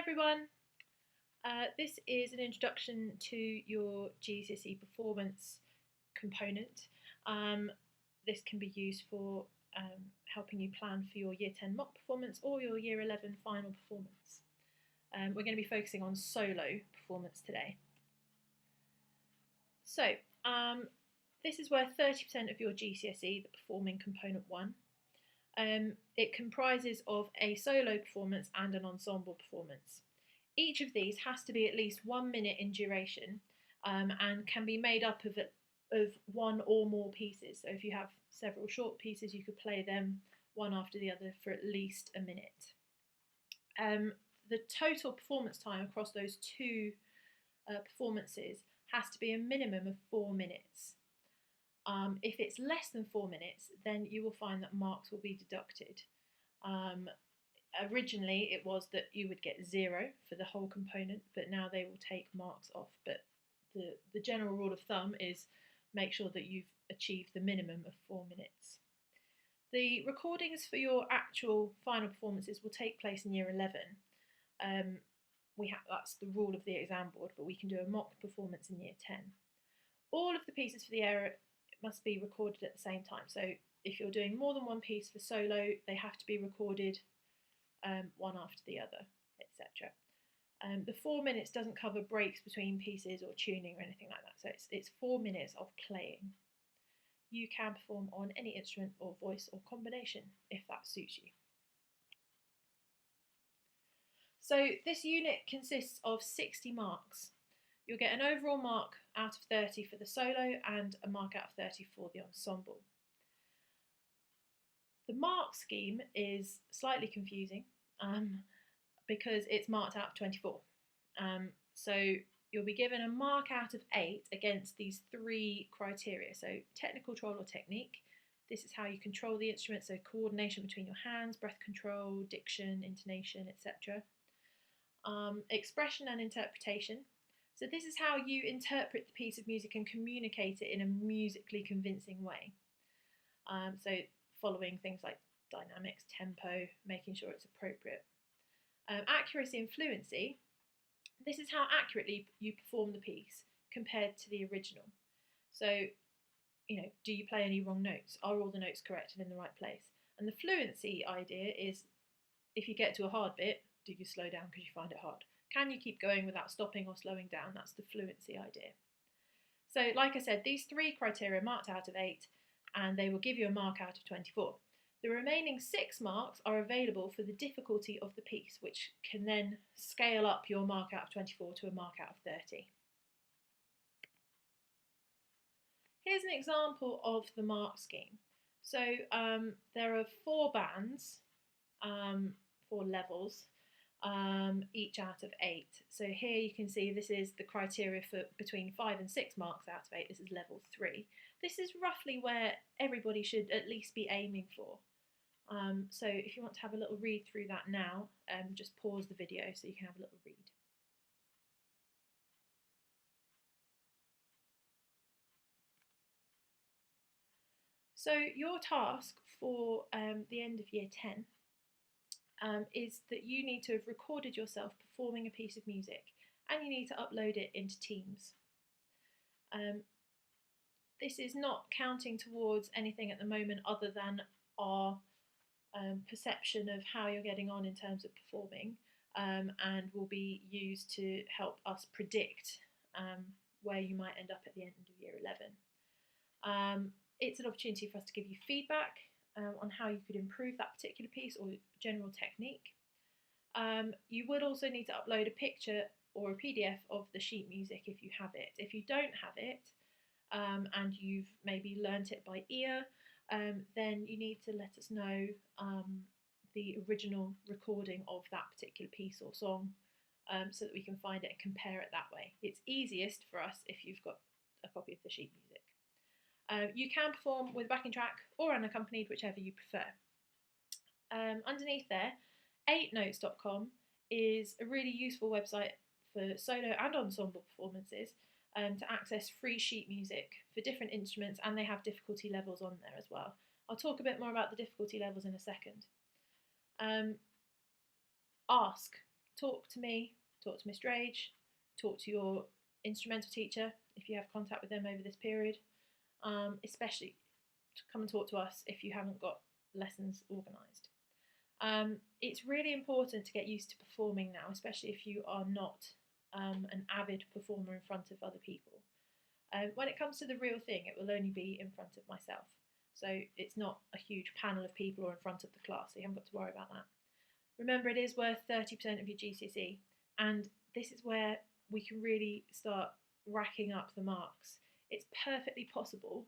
everyone, this is an introduction to your GCSE performance component. This can be used for helping you plan for your Year 10 mock performance or your Year 11 final performance. We're going to be focusing on solo performance today. So, this is where 30% of your GCSE, the performing component 1, it comprises of a solo performance and an ensemble performance. Each of these has to be at least 1 minute in duration and can be made up of one or more pieces. So if you have several short pieces, you could play them one after the other for at least a minute. The total performance time across those two performances has to be a minimum of 4 minutes. If it's less than 4 minutes, then you will find that marks will be deducted. Originally, it was that you would get 0 for the whole component, but now they will take marks off. But the general rule of thumb is make sure that you've achieved the minimum of 4 minutes. The recordings for your actual final performances will take place in Year 11. That's the rule of the exam board, but we can do a mock performance in Year 10. All of the pieces for the year must be recorded at the same time. So if you're doing more than one piece for solo, they have to be recorded one after the other, etc. The 4 minutes doesn't cover breaks between pieces or tuning or anything like that. So it's 4 minutes of playing. You can perform on any instrument or voice or combination if that suits you. So this unit consists of 60 marks. You'll get an overall mark out of 30 for the solo and a mark out of 30 for the ensemble. The mark scheme is slightly confusing because it's marked out of 24. So you'll be given a mark out of 8 against these 3 criteria. So technical control or technique. This is how you control the instrument, so coordination between your hands, breath control, diction, intonation, etc. Expression and interpretation. So this is how you interpret the piece of music and communicate it in a musically convincing way. So following things like dynamics, tempo, making sure it's appropriate. Accuracy and fluency. This is how accurately you perform the piece compared to the original. So, do you play any wrong notes? Are all the notes correct and in the right place? And the fluency idea is, if you get to a hard bit, do you slow down because you find it hard? Can you keep going without stopping or slowing down? That's the fluency idea. So, like I said, these 3 criteria are marked out of 8, and they will give you a mark out of 24. The remaining 6 marks are available for the difficulty of the piece, which can then scale up your mark out of 24 to a mark out of 30. Here's an example of the mark scheme. So there are 4 bands, 4 levels, each out of 8. So here you can see this is the criteria for between 5 and 6 marks out of 8. This is level 3. This is roughly where everybody should at least be aiming for. So if you want to have a little read through that now, just pause the video so you can have a little read. So your task for the end of Year 10 is that you need to have recorded yourself performing a piece of music, and you need to upload it into Teams. This is not counting towards anything at the moment other than our perception of how you're getting on in terms of performing, and will be used to help us predict where you might end up at the end of Year 11. It's an opportunity for us to give you feedback on how you could improve that particular piece or general technique. You would also need to upload a picture or a PDF of the sheet music if you have it. If you don't have it, and you've maybe learnt it by ear, then you need to let us know the original recording of that particular piece or song, so that we can find it and compare it that way. It's easiest for us if you've got a copy of the sheet music. You can perform with a backing track or unaccompanied, whichever you prefer. Underneath there, 8notes.com is a really useful website for solo and ensemble performances to access free sheet music for different instruments, and they have difficulty levels on there as well. I'll talk a bit more about the difficulty levels in a second. Ask talk to me, talk to Miss Drage, talk to your instrumental teacher if you have contact with them over this period, especially to come and talk to us if you haven't got lessons organised. It's really important to get used to performing now, especially if you are not an avid performer in front of other people. When it comes to the real thing, it will only be in front of myself. So it's not a huge panel of people or in front of the class, so you haven't got to worry about that. Remember, it is worth 30% of your GCSE, and this is where we can really start racking up the marks. It's perfectly possible,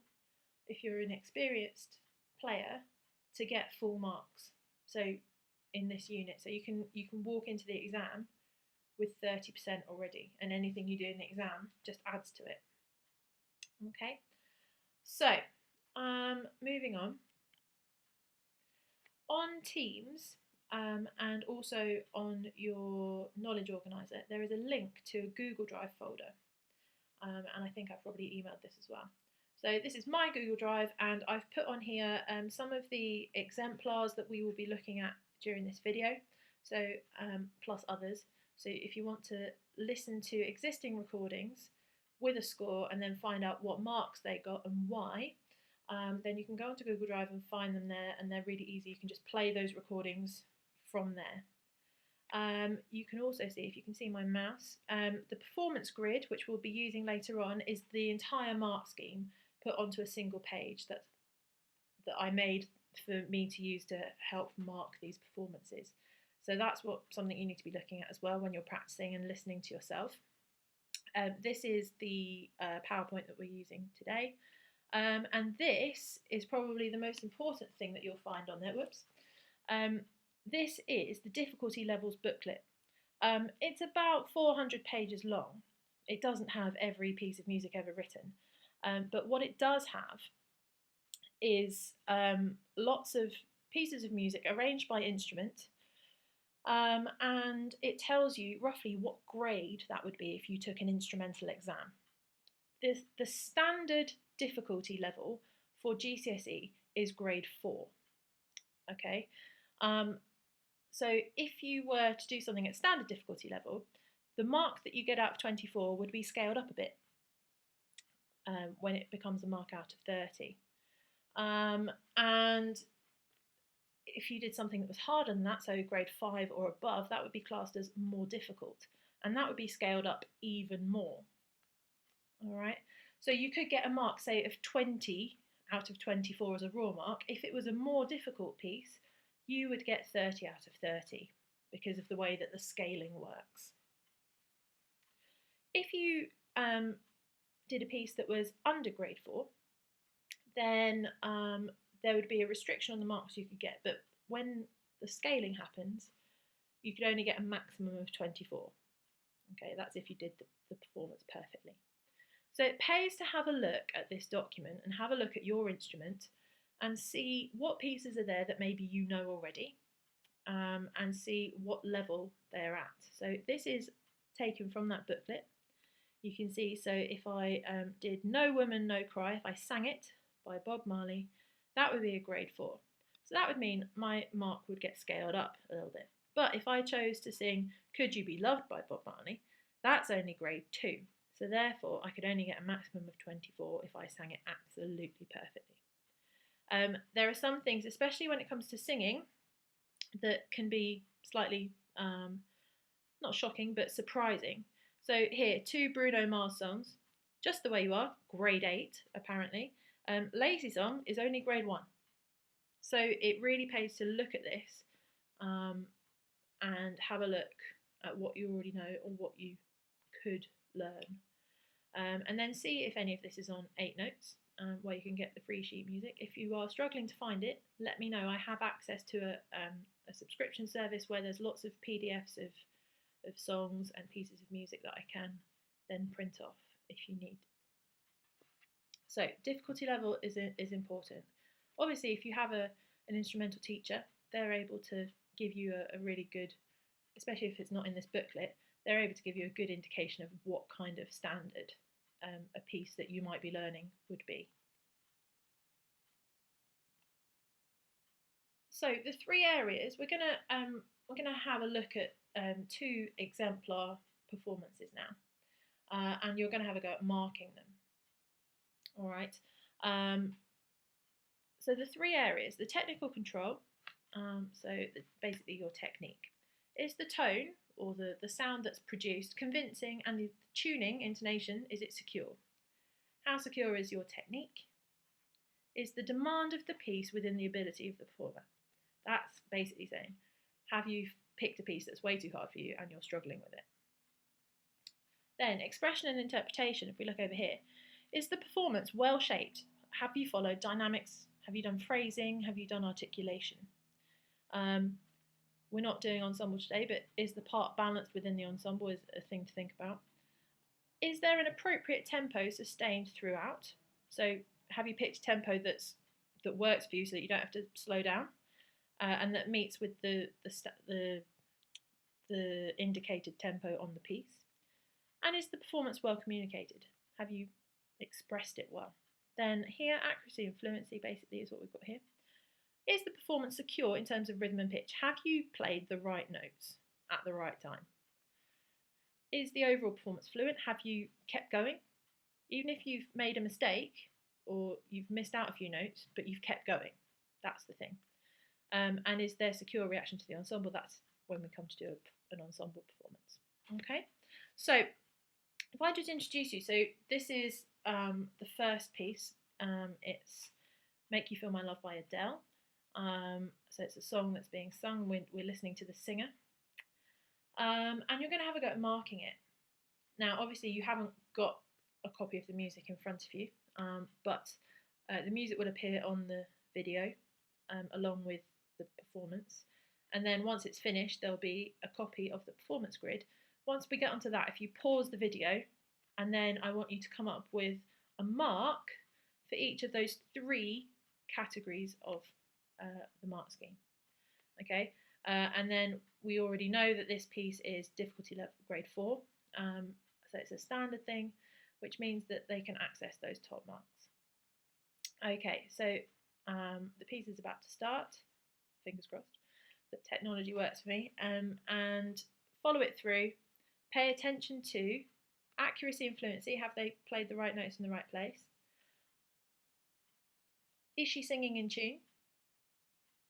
if you're an experienced player, to get full marks. So in this unit, so you can walk into the exam with 30% already, and anything you do in the exam just adds to it. Okay, so moving on Teams and also on your knowledge organizer, there is a link to a Google Drive folder, and I think I've probably emailed this as well. So this is my Google Drive, and I've put on here some of the exemplars that we will be looking at during this video, so plus others. So if you want to listen to existing recordings with a score and then find out what marks they got and why, then you can go onto Google Drive and find them there, and they're really easy. You can just play those recordings from there. You can also see, if you can see my mouse, the performance grid, which we'll be using later on, is the entire mark scheme put onto a single page that I made for me to use to help mark these performances. So that's something you need to be looking at as well when you're practicing and listening to yourself. This is the PowerPoint that we're using today. And this is probably the most important thing that you'll find on there. Whoops. This is the difficulty levels booklet. It's about 400 pages long. It doesn't have every piece of music ever written. But what it does have is lots of pieces of music arranged by instrument, and it tells you roughly what grade that would be if you took an instrumental exam. The standard difficulty level for GCSE is grade 4. Okay, so if you were to do something at standard difficulty level, the mark that you get out of 24 would be scaled up a bit when it becomes a mark out of 30. And if you did something that was harder than that, so grade 5 or above, that would be classed as more difficult, and that would be scaled up even more. All right, so you could get a mark, say, of 20 out of 24 as a raw mark. If it was a more difficult piece, you would get 30 out of 30 because of the way that the scaling works. If you did a piece that was under grade 4, then there would be a restriction on the marks you could get, but when the scaling happens, you could only get a maximum of 24. Okay, that's if you did the performance perfectly. So it pays to have a look at this document and have a look at your instrument and see what pieces are there that maybe you know already, and see what level they're at. So this is taken from that booklet. You can see, so if I did No Woman, No Cry, if I sang it by Bob Marley, that would be a grade 4. So that would mean my mark would get scaled up a little bit. But if I chose to sing Could You Be Loved by Bob Marley, that's only grade 2. So therefore, I could only get a maximum of 24 if I sang it absolutely perfectly. There are some things, especially when it comes to singing, that can be slightly, not shocking, but surprising. So here, 2 Bruno Mars songs, Just the Way You Are, grade 8, apparently. Lazy Song is only grade 1. So it really pays to look at this and have a look at what you already know or what you could learn. And then see if any of this is on 8 Notes, where you can get the free sheet music. If you are struggling to find it, let me know. I have access to a subscription service where there's lots of PDFs of songs and pieces of music that I can then print off if you need. So difficulty level is important. Obviously, if you have an instrumental teacher, they're able to give you a really good, especially if it's not in this booklet, they're able to give you a good indication of what kind of standard a piece that you might be learning would be. So the three areas we're gonna have a look at two exemplar performances now, and you're gonna have a go at marking them. All right. Um, so the three areas: the technical control, basically your technique, is the tone or the sound that's produced convincing, and the tuning, intonation, is it secure? How secure is your technique? Is the demand of the piece within the ability of the performer? That's basically saying, have you picked a piece that's way too hard for you and you're struggling with it? Then, expression and interpretation, if we look over here, is the performance well shaped? Have you followed dynamics? Have you done phrasing? Have you done articulation? We're not doing ensemble today, but is the part balanced within the ensemble is a thing to think about. Is there an appropriate tempo sustained throughout? So have you picked a tempo that works for you so that you don't have to slow down, and that meets with the indicated tempo on the piece? And is the performance well communicated? Have you expressed it well? Then here, accuracy and fluency basically is what we've got here. Is the performance secure in terms of rhythm and pitch? Have you played the right notes at the right time? Is the overall performance fluent? Have you kept going? Even if you've made a mistake or you've missed out a few notes, but you've kept going. That's the thing. And is there secure reaction to the ensemble? That's when we come to do an ensemble performance. Okay, so if I just introduce you, so this is the first piece. It's Make You Feel My Love by Adele. So it's a song that's being sung. We're listening to the singer. And you're going to have a go at marking it. Now, obviously, you haven't got a copy of the music in front of you, but the music will appear on the video along with the performance. And then once it's finished, there'll be a copy of the performance grid. Once we get onto that, if you pause the video, and then I want you to come up with a mark for each of those three categories of the mark scheme. Okay, and then we already know that this piece is difficulty level grade 4, so it's a standard thing, which means that they can access those top marks. Okay, so the piece is about to start, fingers crossed that technology works for me, and follow it through. Pay attention to accuracy and fluency. Have they played the right notes in the right place? Is she singing in tune?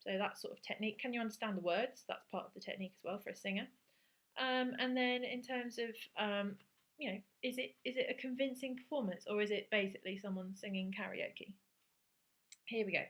So that's sort of technique. Can you understand the words? That's part of the technique as well for a singer. And then in terms of, is it a convincing performance, or is it basically someone singing karaoke? Here we go.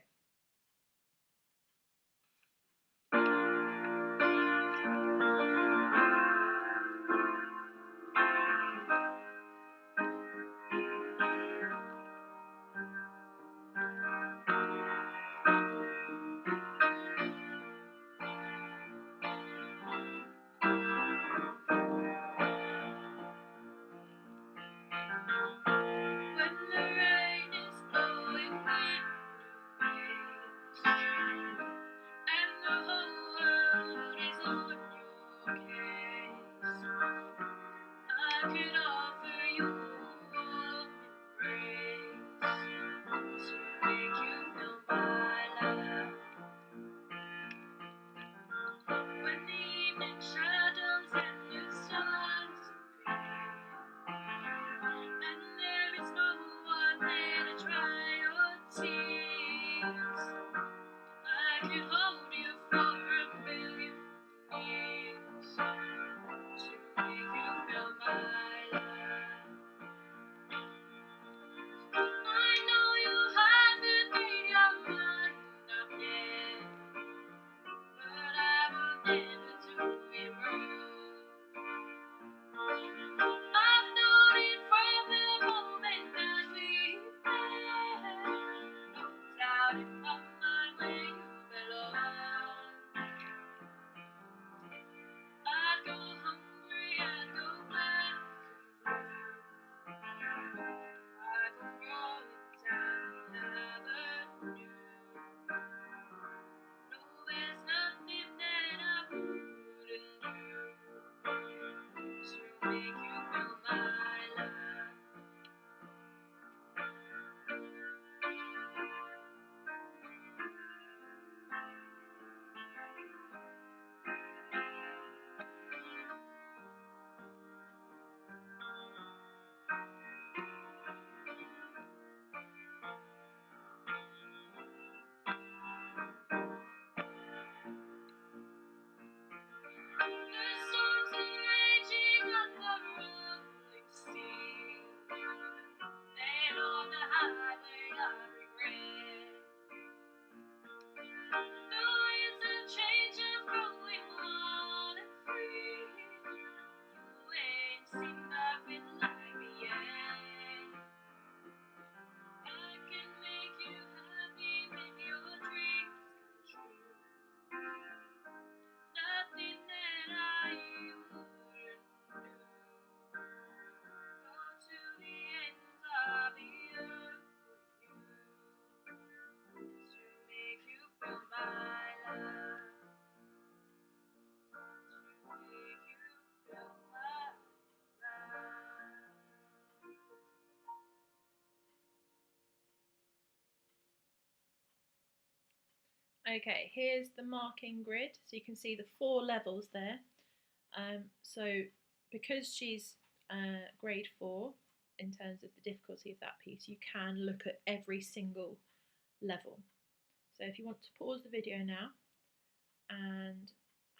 Okay, here's the marking grid. So you can see the 4 levels there. So because she's grade 4 in terms of the difficulty of that piece, you can look at every single level. So if you want to pause the video now and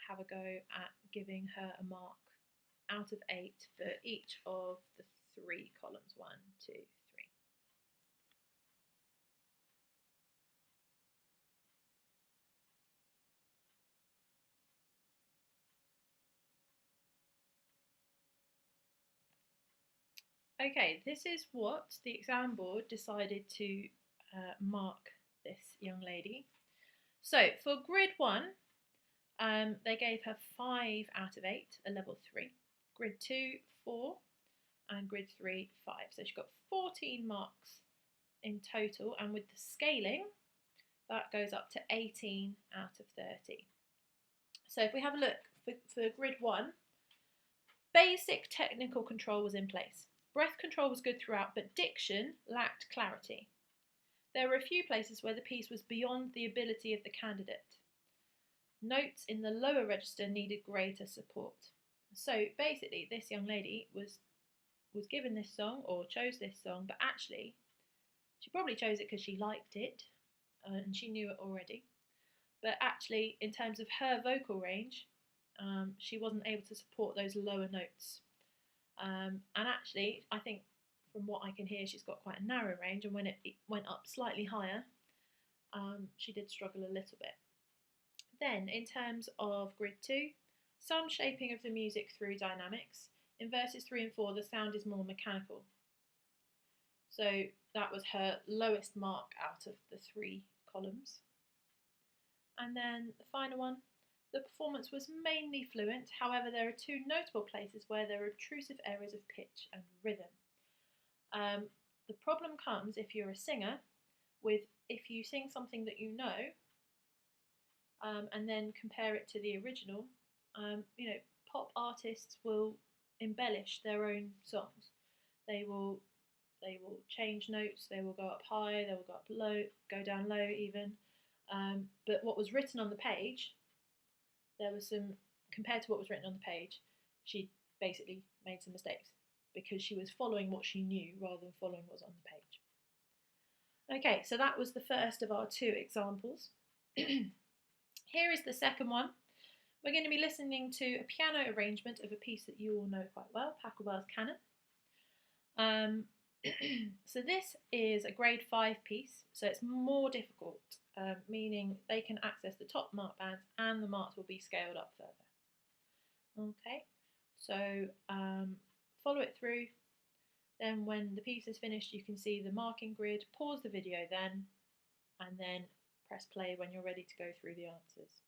have a go at giving her a mark out of 8 for each of the 3 columns. 1, 2, 3. Okay, this is what the exam board decided to mark this young lady. So for grid 1, they gave her 5 out of 8, a level 3. Grid 2, 4, and grid 3, 5. So she got 14 marks in total, and with the scaling, that goes up to 18 out of 30. So if we have a look for grid 1, basic technical control was in place. Breath control was good throughout, but diction lacked clarity. There were a few places where the piece was beyond the ability of the candidate. Notes in the lower register needed greater support. So basically, this young lady was given this song or chose this song, but actually, she probably chose it because she liked it and she knew it already. But actually, in terms of her vocal range, she wasn't able to support those lower notes. And actually, I think from what I can hear, she's got quite a narrow range, and when it went up slightly higher, she did struggle a little bit. Then, in terms of grid 2, some shaping of the music through dynamics. In verses 3 and 4, the sound is more mechanical. So that was her lowest mark out of the 3 columns. And then the final one, the performance was mainly fluent. However, there are 2 notable places where there are obtrusive errors of pitch and rhythm. The problem comes if you're a singer with if you sing something that you know and then compare it to the original, pop artists will embellish their own songs. They will change notes. They will go up high. They will go up low. Go down low even. But what was written on the page, there was some compared to what was written on the page. She basically made some mistakes because she was following what she knew rather than following what was on the page. Okay, so that was the first of our 2 examples. Here is the second one. We're going to be listening to a piano arrangement of a piece that you all know quite well, Pachelbel's Canon. So this is a grade 5 piece, so it's more difficult, meaning they can access the top mark bands and the marks will be scaled up further. Okay, so follow it through. Then when the piece is finished, you can see the marking grid. Pause the video then, and then press play when you're ready to go through the answers.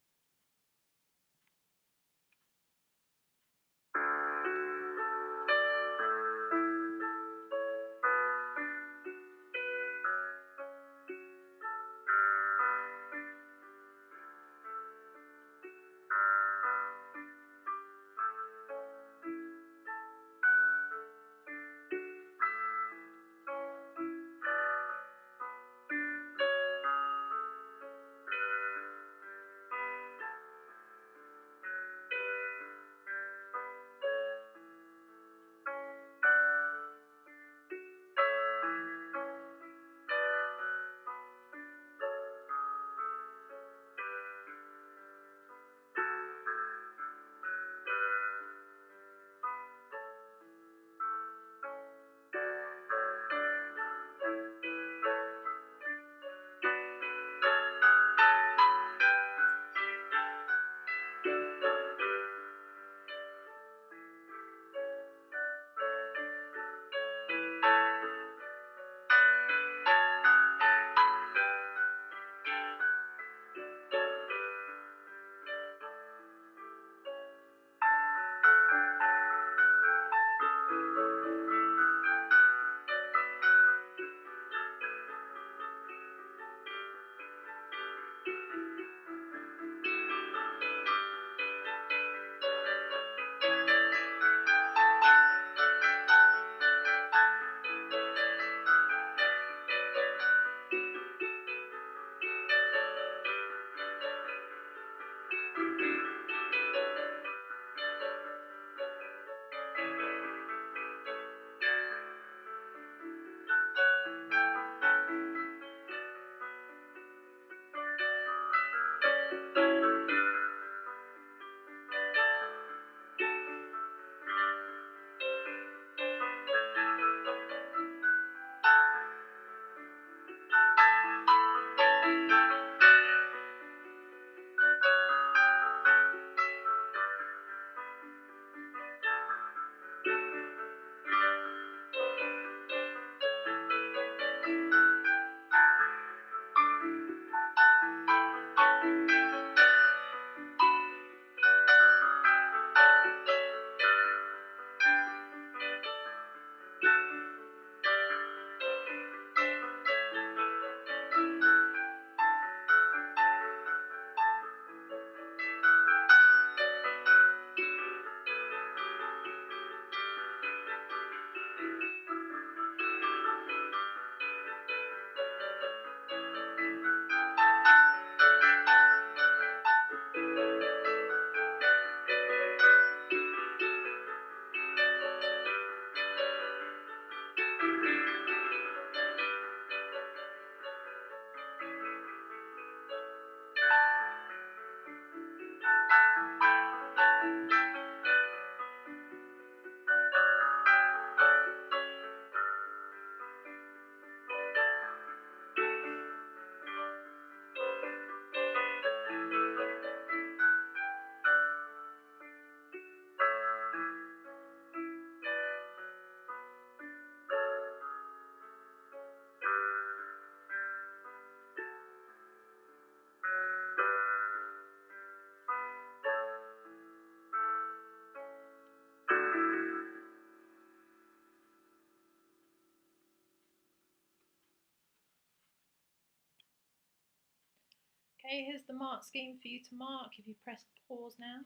Okay, here's the mark scheme for you to mark if you press pause now.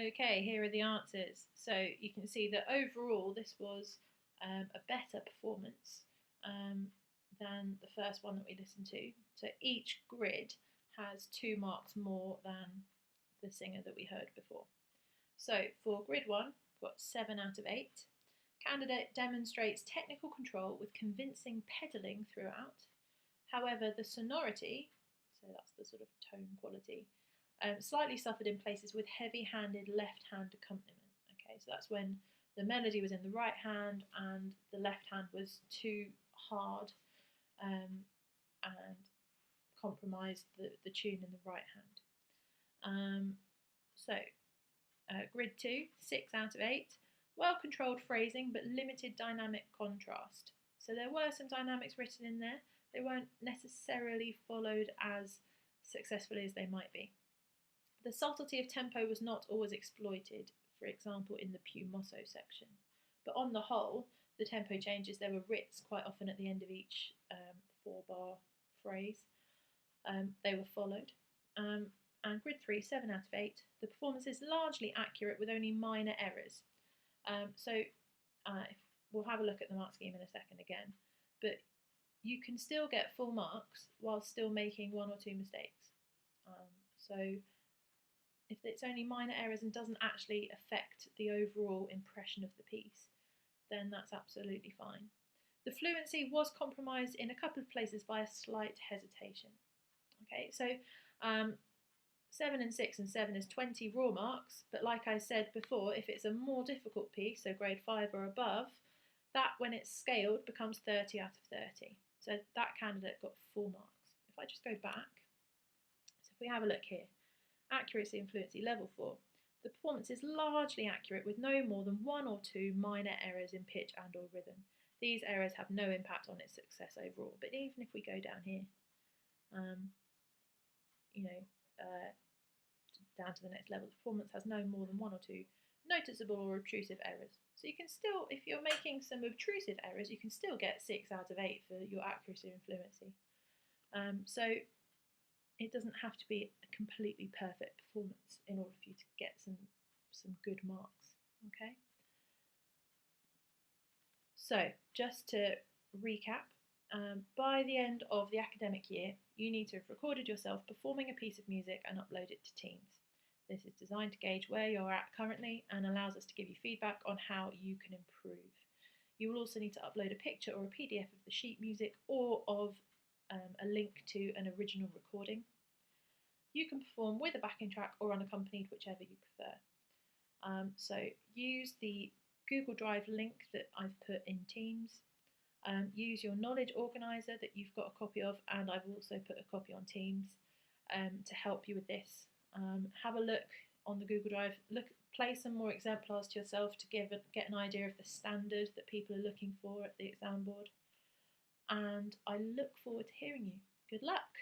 Okay, here are the answers. So you can see that overall this was a better performance than the first one that we listened to. So each grid has 2 marks more than the singer that we heard before. So for grid 1, we've got 7 out of 8. Candidate demonstrates technical control with convincing pedalling throughout. However, the sonority, so that's the sort of tone quality, slightly suffered in places with heavy-handed left-hand accompaniment. Okay, so that's when the melody was in the right hand and the left hand was too hard and compromised the tune in the right hand. Grid 2, 6 out of 8. Well-controlled phrasing but limited dynamic contrast. So there were some dynamics written in there. They weren't necessarily followed as successfully as they might be. The subtlety of tempo was not always exploited, for example, in the più mosso section. But on the whole, the tempo changes, there were rits quite often at the end of each 4-bar phrase. They were followed. And grid 3, 7 out of 8, the performance is largely accurate with only minor errors. We'll have a look at the mark scheme in a second again, but you can still get full marks while still making 1 or 2 mistakes. So if it's only minor errors and doesn't actually affect the overall impression of the piece, then that's absolutely fine. The fluency was compromised in a couple of places by a slight hesitation. Okay, so 7 and 6 and 7 is 20 raw marks, but like I said before, if it's a more difficult piece, so grade 5 or above, that when it's scaled becomes 30 out of 30. So that candidate got 4 marks. If I just go back, so if we have a look here, accuracy and fluency level 4, the performance is largely accurate with no more than 1 or 2 minor errors in pitch and or rhythm. These errors have no impact on its success overall, but even if we go down here, down to the next level, the performance has no more than 1 or 2 noticeable or obtrusive errors. So you can still, if you're making some obtrusive errors, you can still get 6 out of 8 for your accuracy and fluency. So it doesn't have to be a completely perfect performance in order for you to get some good marks. Okay. So just to recap, by the end of the academic year, you need to have recorded yourself performing a piece of music and upload it to Teams. This is designed to gauge where you're at currently and allows us to give you feedback on how you can improve. You will also need to upload a picture or a PDF of the sheet music or of a link to an original recording. You can perform with a backing track or unaccompanied, whichever you prefer. So use the Google Drive link that I've put in Teams. Use your knowledge organiser that you've got a copy of, and I've also put a copy on Teams to help you with this. Have a look on the Google Drive, play some more exemplars to yourself to get an idea of the standard that people are looking for at the exam board. And I look forward to hearing you. Good luck!